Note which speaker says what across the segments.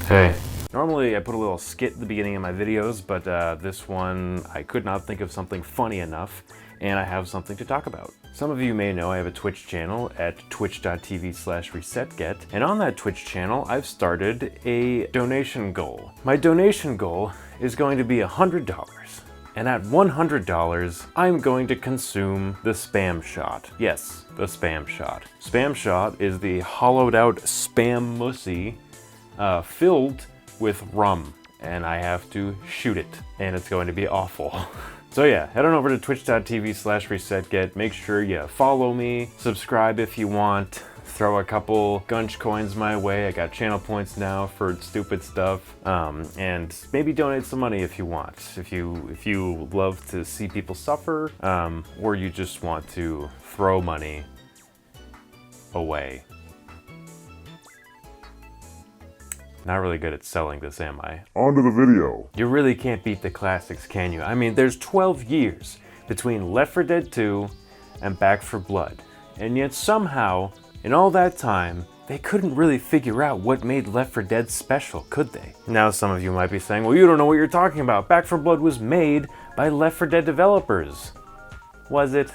Speaker 1: Hey. Normally I put a little skit at the beginning of my videos, but this one I could not think of something funny enough, and I have something to talk about. Some of you may know I have a Twitch channel at twitch.tv/resetget, and on that Twitch channel I've started a donation goal. My donation goal is going to be $100. And at $100, I'm going to consume the Spam Shot. Yes, the Spam Shot. Spam Shot is the hollowed out Spam Mussy filled with rum, and I have to shoot it, and it's going to be awful. So yeah, head on over to twitch.tv/resetget. Make sure you follow me, subscribe if you want, throw a couple gunch coins my way. I got channel points now for stupid stuff, and maybe donate some money if you want. If you love to see people suffer, or you just want to throw money away. Not really good at selling this, am I?
Speaker 2: On to the video.
Speaker 1: You really can't beat the classics, can you? I mean, there's 12 years between Left 4 Dead 2 and Back 4 Blood. And yet somehow, in all that time, they couldn't really figure out what made Left 4 Dead special, could they? Now some of you might be saying, well, you don't know what you're talking about. Back 4 Blood was made by Left 4 Dead developers. Was it?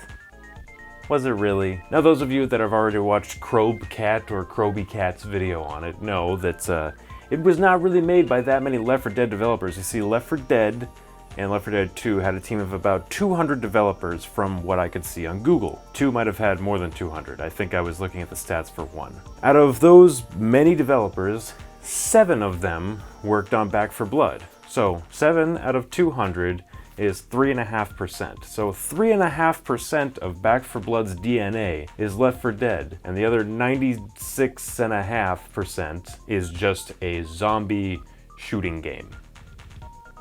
Speaker 1: Was it really? Now those of you that have already watched Crobcat or Crobycat's video on it know that it was not really made by that many Left 4 Dead developers. You see, Left 4 Dead and Left 4 Dead 2 had a team of about 200 developers from what I could see on Google. 2 might have had more than 200. I think I was looking at the stats for 1. Out of those many developers, 7 of them worked on Back 4 Blood. So 7 out of 200 is 3.5%. So 3.5% of Back 4 Blood's DNA is Left 4 Dead, and the other 96.5% is just a zombie shooting game.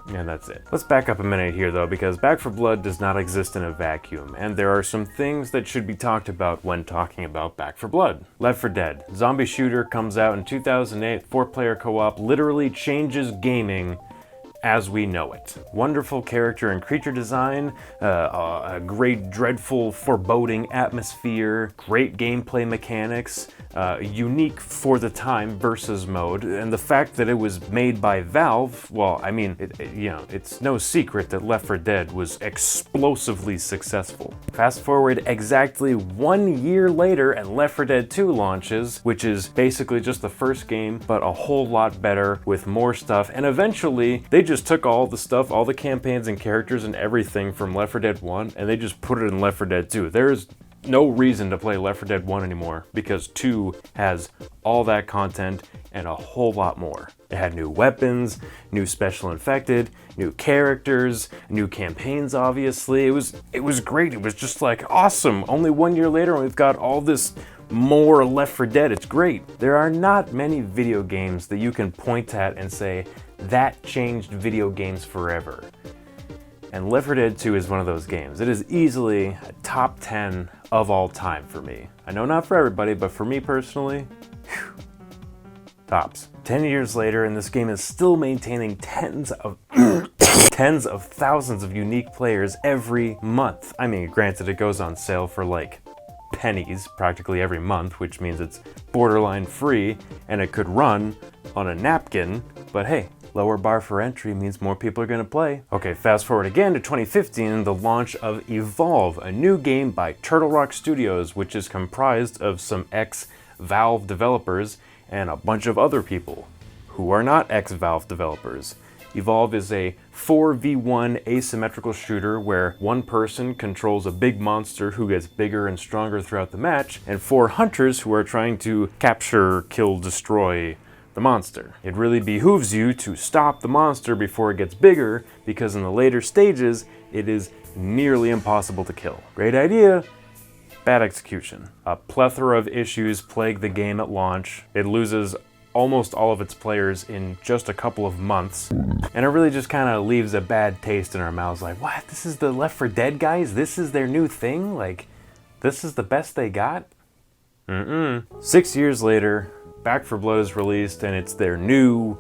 Speaker 1: And that's it. Let's back up a minute here though, because Back 4 Blood does not exist in a vacuum, and there are some things that should be talked about when talking about Back 4 Blood. Left 4 Dead. Zombie shooter comes out in 2008, 4-player co-op, literally changes gaming as we know it. Wonderful character and creature design, a great, dreadful, foreboding atmosphere, great gameplay mechanics, unique for the time versus mode, and the fact that it was made by Valve, well, I mean, it's no secret that Left 4 Dead was explosively successful. Fast forward exactly 1 year later and Left 4 Dead 2 launches, which is basically just the first game, but a whole lot better with more stuff, and eventually they just took all the stuff, all the campaigns and characters and everything from Left 4 Dead 1, and they just put it in Left 4 Dead 2. There's no reason to play Left 4 Dead 1 anymore, because 2 has all that content and a whole lot more. It had new weapons, new special infected, new characters, new campaigns, obviously. It was great. It was just like awesome. Only 1 year later and we've got all this more Left 4 Dead. It's great. There are not many video games that you can point at and say, that changed video games forever. And Left 4 Dead 2 is one of those games. It is easily a top 10 of all time for me. I know not for everybody, but for me personally, whew, tops. 10 years later, and this game is still maintaining tens of thousands of unique players every month. I mean, granted, it goes on sale for like pennies practically every month, which means it's borderline free, and it could run on a napkin, but hey, lower bar for entry means more people are going to play. Okay, fast forward again to 2015, the launch of Evolve, a new game by Turtle Rock Studios, which is comprised of some ex-Valve developers and a bunch of other people who are not ex-Valve developers. Evolve is a 4v1 asymmetrical shooter where one person controls a big monster who gets bigger and stronger throughout the match, and 4 hunters who are trying to capture, kill, destroy the monster. It really behooves you to stop the monster before it gets bigger, because in the later stages, it is nearly impossible to kill. Great idea, bad execution. A plethora of issues plague the game at launch. It loses almost all of its players in just a couple of months, and it really just kind of leaves a bad taste in our mouths, like, what, this is the Left 4 Dead guys? This is their new thing? Like, this is the best they got? 6 years later, Back 4 Blood is released, and it's their new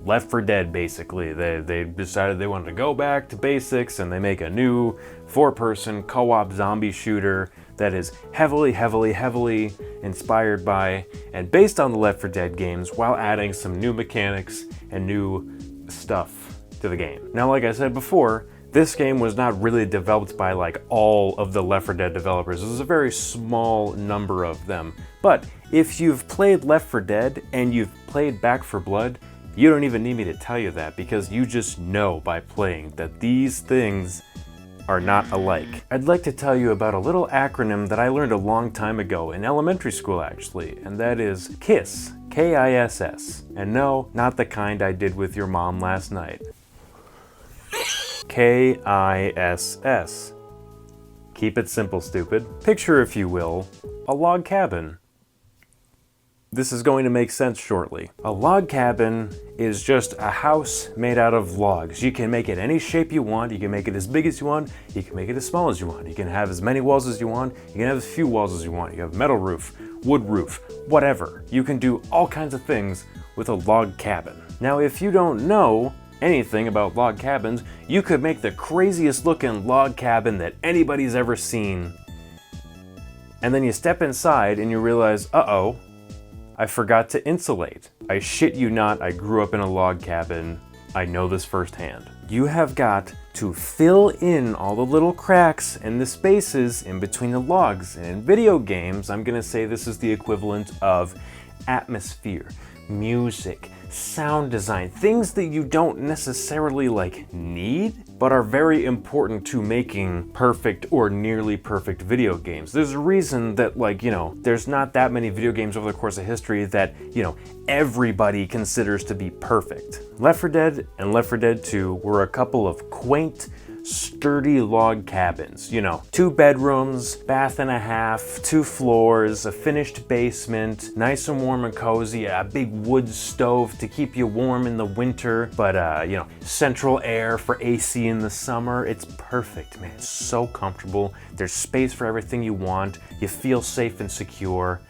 Speaker 1: Left 4 Dead, basically. They decided they wanted to go back to basics, and they make a new 4-person co-op zombie shooter that is heavily inspired by and based on the Left 4 Dead games while adding some new mechanics and new stuff to the game. Now, like I said before, this game was not really developed by like all of the Left 4 Dead developers. It was a very small number of them. But if you've played Left 4 Dead and you've played Back 4 Blood, you don't even need me to tell you that, because you just know by playing that these things are not alike. I'd like to tell you about a little acronym that I learned a long time ago in elementary school actually, and that is KISS, K-I-S-S. And no, not the kind I did with your mom last night. K-I-S-S. Keep it simple, stupid. Picture, if you will, a log cabin. This is going to make sense shortly. A log cabin is just a house made out of logs. You can make it any shape you want. You can make it as big as you want. You can make it as small as you want. You can have as many walls as you want. You can have as few walls as you want. You have metal roof, wood roof, whatever. You can do all kinds of things with a log cabin. Now, if you don't know anything about log cabins, you could make the craziest looking log cabin that anybody's ever seen. And then you step inside and you realize, uh-oh, I forgot to insulate. I shit you not, I grew up in a log cabin. I know this firsthand. You have got to fill in all the little cracks and the spaces in between the logs. And in video games, I'm gonna say this is the equivalent of atmosphere, music, sound design, things that you don't necessarily like need, but are very important to making perfect or nearly perfect video games. There's a reason that, like, you know, there's not that many video games over the course of history that, you know, everybody considers to be perfect. Left 4 Dead and Left 4 Dead 2 were a couple of quaint, sturdy log cabins. You know, 2 bedrooms, bath and a half, 2 floors, a finished basement, nice and warm and cozy, a big wood stove to keep you warm in the winter, but you know, central air for AC in the summer. It's perfect, man. It's so comfortable. There's space for everything you want. You feel safe and secure.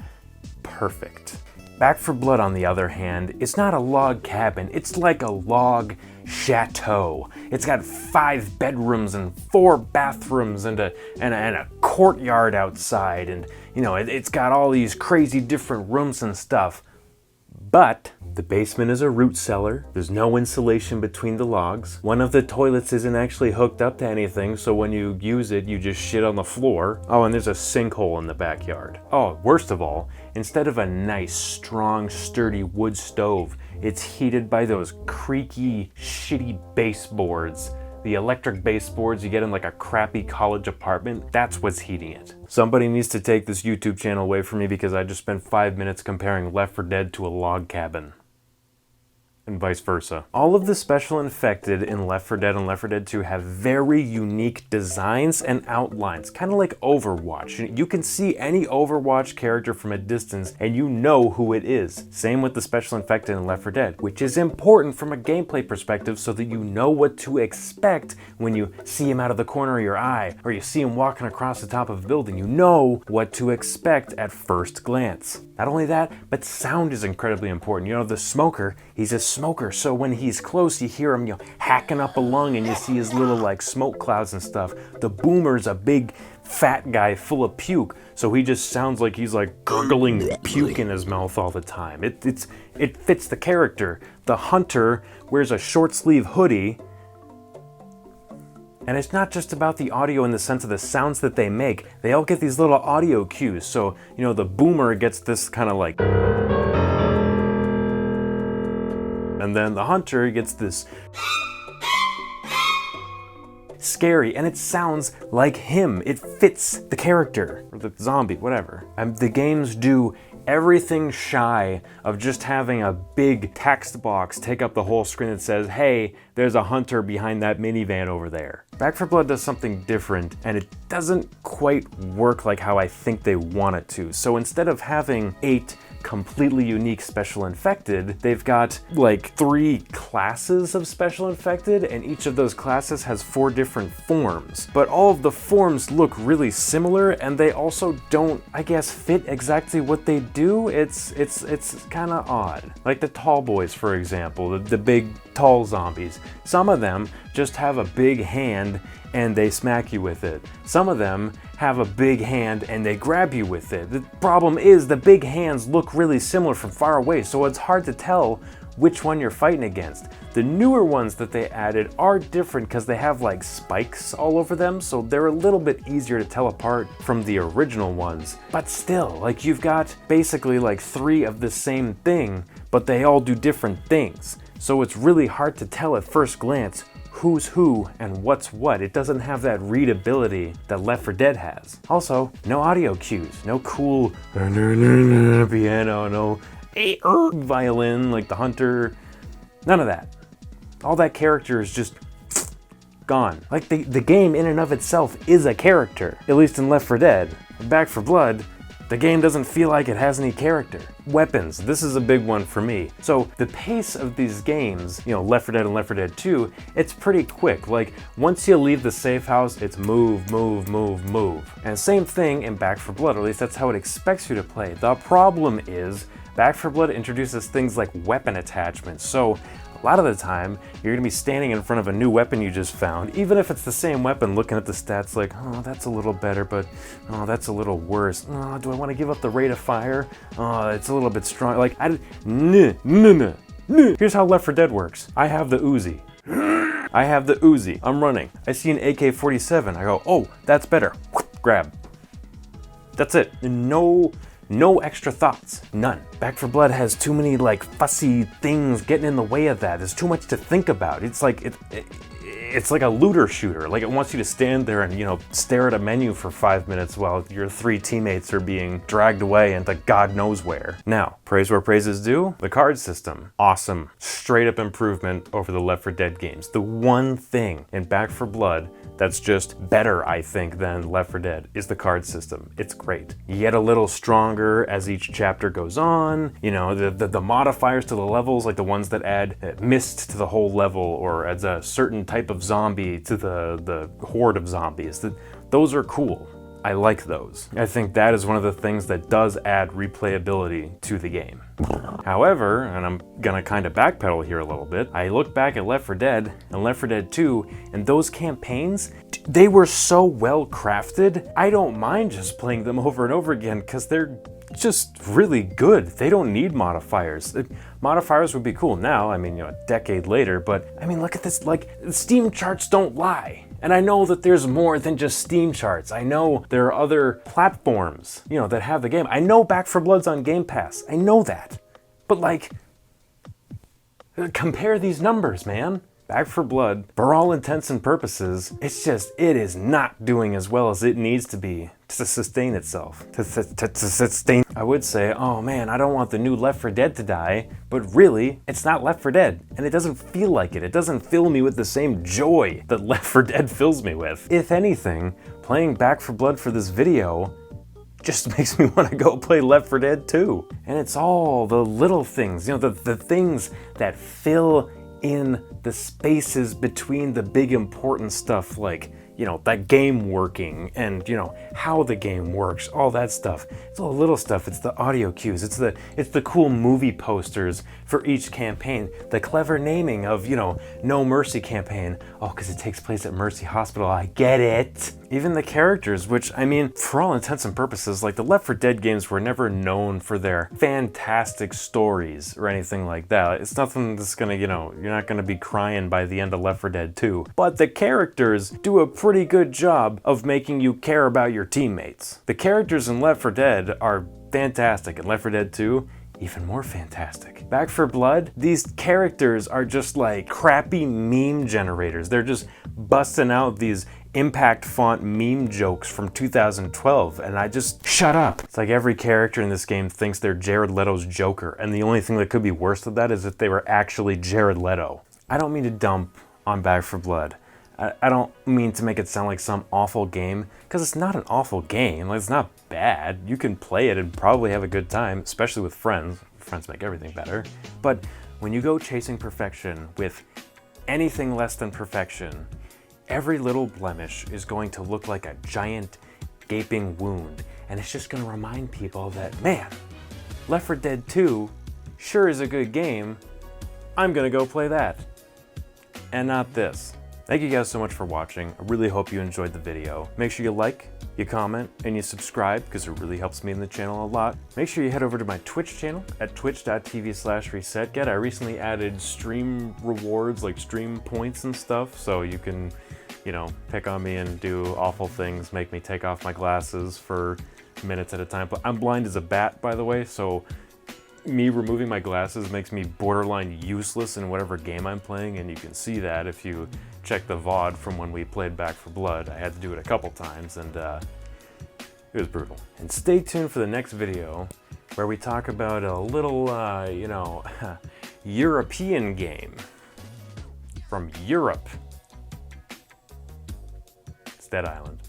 Speaker 1: Perfect. Back 4 Blood, on the other hand, it's not a log cabin. It's like a log chateau. It's got 5 bedrooms and 4 bathrooms and a courtyard outside, and you know, it's got all these crazy different rooms and stuff. But the basement is a root cellar. There's no insulation between the logs. One of the toilets isn't actually hooked up to anything, so when you use it, you just shit on the floor. Oh, and there's a sinkhole in the backyard. Oh, worst of all, instead of a nice, strong, sturdy wood stove, it's heated by those creaky, shitty baseboards. The electric baseboards you get in like a crappy college apartment, that's what's heating it. Somebody needs to take this YouTube channel away from me because I just spent 5 minutes comparing Left 4 Dead to a log cabin. And vice versa. All of the special infected in Left 4 Dead and Left 4 Dead 2 have very unique designs and outlines, kind of like Overwatch. You can see any Overwatch character from a distance and you know who it is. Same with the special infected in Left 4 Dead, which is important from a gameplay perspective so that you know what to expect when you see him out of the corner of your eye, or you see him walking across the top of a building. You know what to expect at first glance. Not only that, but sound is incredibly important. You know, the smoker, he's a smoker, so when he's close, you hear him, you know, hacking up a lung and you see his little like smoke clouds and stuff. The boomer's a big fat guy full of puke, so he just sounds like he's like gurgling puke in his mouth all the time. It fits the character. The hunter wears a short sleeve hoodie. And it's not just about the audio in the sense of the sounds that they make. They all get these little audio cues. So, you know, the boomer gets this kind of like... And then the hunter gets this... scary, and it sounds like him. It fits the character, or the zombie, whatever. The games do everything shy of just having a big text box take up the whole screen that says, hey, there's a hunter behind that minivan over there. Back 4 Blood does something different, and it doesn't quite work like how I think they want it to. So instead of having 8 completely unique special infected, they've got like 3 classes of special infected, and each of those classes has 4 different forms. But all of the forms look really similar, and they also don't, I guess, fit exactly what they do. It's kind of odd. Like the tall boys, for example, the big tall zombies. Some of them just have a big hand and they smack you with it. Some of them have a big hand and they grab you with it. The problem is the big hands look really similar from far away, so it's hard to tell which one you're fighting against. The newer ones that they added are different because they have like spikes all over them, so they're a little bit easier to tell apart from the original ones. But still, like you've got basically like 3 of the same thing, but they all do different things. So it's really hard to tell at first glance who's who and what's what. It doesn't have that readability that Left 4 Dead has. Also, no audio cues, no cool piano, no violin like the Hunter, none of that. All that character is just gone. Like the game in and of itself is a character, at least in Left 4 Dead. Back 4 Blood, the game doesn't feel like it has any character. Weapons, this is a big one for me. So the pace of these games, you know, Left 4 Dead and Left 4 Dead 2, it's pretty quick. Like once you leave the safe house, it's move, move, move, move. And same thing in Back 4 Blood, or at least that's how it expects you to play. The problem is Back 4 Blood introduces things like weapon attachments. So a lot of the time, you're gonna be standing in front of a new weapon you just found, even if it's the same weapon, looking at the stats like, oh, that's a little better, but oh, that's a little worse. Oh, do I wanna give up the rate of fire? Oh, it's a little bit strong. Like, Here's how Left 4 Dead works. I have the Uzi. I have the Uzi. I'm running. I see an AK-47. I go, oh, that's better. Grab. That's it. No extra thoughts, none. Back 4 Blood has too many like fussy things getting in the way of that. There's too much to think about. It's like it's like a looter shooter. Like it wants you to stand there and, you know, stare at a menu for 5 minutes while your 3 teammates are being dragged away into God knows where. Now, praise where praise is due. The card system, awesome. Straight up improvement over the Left 4 Dead games. The one thing in Back 4 Blood that's just better, I think, than Left 4 Dead is the card system. It's great. You get a little stronger as each chapter goes on. You know, the modifiers to the levels, like the ones that add mist to the whole level or adds a certain type of zombie to the horde of zombies. Those are cool. I like those. I think that is one of the things that does add replayability to the game. However, and I'm gonna kind of backpedal here a little bit, I look back at Left 4 Dead and Left 4 Dead 2, and those campaigns, they were so well crafted, I don't mind just playing them over and over again because they're just really good. They don't need modifiers. Modifiers would be cool now, I mean, you know, a decade later, but I mean, look at this, like, Steam charts don't lie. And I know that there's more than just Steam charts. I know there are other platforms, you know, that have the game. I know Back 4 Blood's on Game Pass. I know that. But like, compare these numbers, man. Back 4 Blood, for all intents and purposes, it is not doing as well as it needs to be to sustain itself. To sustain. I would say, oh man, I don't want the new Left 4 Dead to die, but really, it's not Left 4 Dead, and it doesn't feel like it. It doesn't fill me with the same joy that Left 4 Dead fills me with. If anything, playing Back 4 Blood for this video just makes me want to go play Left 4 Dead 2. And it's all the little things, you know, the things that fill in the spaces between the big important stuff, like, you know, that game working and, you know, how the game works, all that stuff. It's all the little stuff. It's the audio cues. It's the cool movie posters for each campaign. The clever naming of, you know, No Mercy campaign. Oh, because it takes place at Mercy Hospital. I get it. Even the characters, which, I mean, for all intents and purposes, like the Left 4 Dead games were never known for their fantastic stories or anything like that. It's nothing that's gonna, you know, you're not gonna be crying by the end of Left 4 Dead 2. But the characters do a pretty good job of making you care about your teammates. The characters in Left 4 Dead are fantastic, and Left 4 Dead 2, even more fantastic. Back 4 Blood, these characters are just like crappy meme generators. They're just busting out these impact font meme jokes from 2012, and I just shut up. It's like every character in this game thinks they're Jared Leto's Joker, and the only thing that could be worse than that is if they were actually Jared Leto. I don't mean to dump on Back 4 Blood. I don't mean to make it sound like some awful game, because it's not an awful game. Like, it's not bad. You can play it and probably have a good time, especially with friends. Friends make everything better. But when you go chasing perfection with anything less than perfection, every little blemish is going to look like a giant gaping wound, and it's just going to remind people that, man, Left 4 Dead 2 sure is a good game. I'm going to go play that. And not this. Thank you guys so much for watching. I really hope you enjoyed the video. Make sure you like, you comment, and you subscribe because it really helps me in the channel a lot. Make sure you head over to my Twitch channel at twitch.tv/resetget. I recently added stream rewards, like stream points and stuff, so you can, you know, pick on me and do awful things, make me take off my glasses for minutes at a time. But I'm blind as a bat, by the way, so me removing my glasses makes me borderline useless in whatever game I'm playing, and you can see that if you check the VOD from when we played Back 4 Blood. I had to do it a couple times, and it was brutal. And stay tuned for the next video, where we talk about a little, you know, European game from Europe. It's Dead Island.